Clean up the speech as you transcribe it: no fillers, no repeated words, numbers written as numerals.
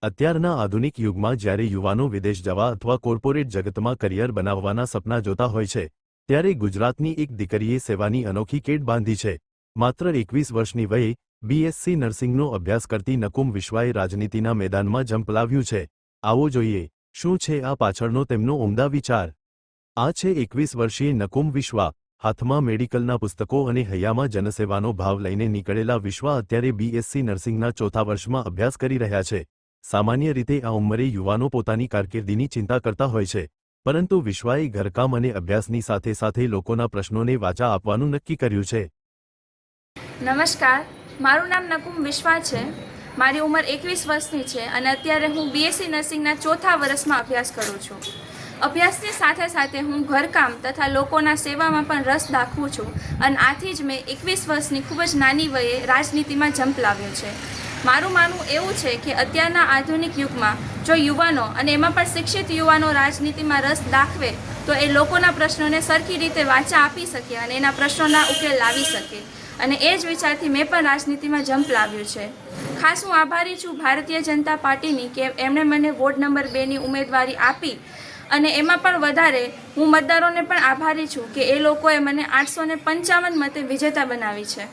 અત્યારના આધુનિક યુગમાં જ્યારે યુવાનો વિદેશ જવા અથવા કોર્પોરેટ જગતમાં કરિયર બનાવવાના સપના જોતા હોય છે, ત્યારે ગુજરાતની એક દીકરીએ સેવાની અનોખી કેટ બાંધી છે. માત્ર 21 વર્ષની વયે બીએસસી નર્સિંગનો અભ્યાસ કરતી નકુમ વિશ્વાએ રાજનીતિના મેદાનમાં ઝંપલાવ્યું છે. આવો જોઈએ, શું છે આ પાછળનો તેમનો ઉમદા વિચાર. આ છે 21 વર્ષીય નકુમ વિશ્વા. હાથમાં મેડિકલના પુસ્તકો અને હૈયામાં જનસેવાનો ભાવ લઈને નીકળેલા વિશ્વા અત્યારે બીએસસી નર્સિંગના ચોથા વર્ષમાં અભ્યાસ કરી રહ્યા છે. સામાન્ય રીતે આ ઉંમરે યુવાનો પોતાની કારકિર્દીની ચિંતા કરતા હોય છે, પરંતુ વિશ્વાએ ઘરકામ અને અભ્યાસની સાથે સાથે લોકોના પ્રશ્નોને વાચા આપવાનું નક્કી કર્યું છે. નમસ્કાર, મારું નામ નકુમ વિશ્વા છે. મારી ઉંમર 21 વર્ષની છે અને અત્યારે હું બીએસસી નર્સિંગના ચોથા વર્ષમાં અભ્યાસ કરું છું. અભ્યાસની સાથે સાથે હું ઘરકામ તથા લોકોના સેવામાં પણ રસ દાખવું છું અને આથી જ મેં 21 વર્ષની ખૂબ જ નાની વયે રાજનીતિમાં ઝંપલાવ્યો છે. મારું માનવું એવું છે કે અત્યારના આધુનિક યુગમાં જો યુવાનો અને એમાં પણ શિક્ષિત યુવાનો રાજનીતિમાં રસ દાખવે તો એ લોકોના પ્રશ્નોને સરખી રીતે વાચા આપી શકે અને એના પ્રશ્નોના ઉકેલ લાવી શકે. અને એ જ વિચારથી મેં પણ રાજનીતિમાં ઝંપલાવ્યું છે. ખાસ હું આભારી છું ભારતીય જનતા પાર્ટીની કે એમણે મને વોર્ડ નંબર 2ની ઉમેદવારી આપી અને એમાં પણ વધારે હું મતદારોને પણ આભારી છું કે એ લોકોએ મને 855 મતે વિજેતા બનાવી છે.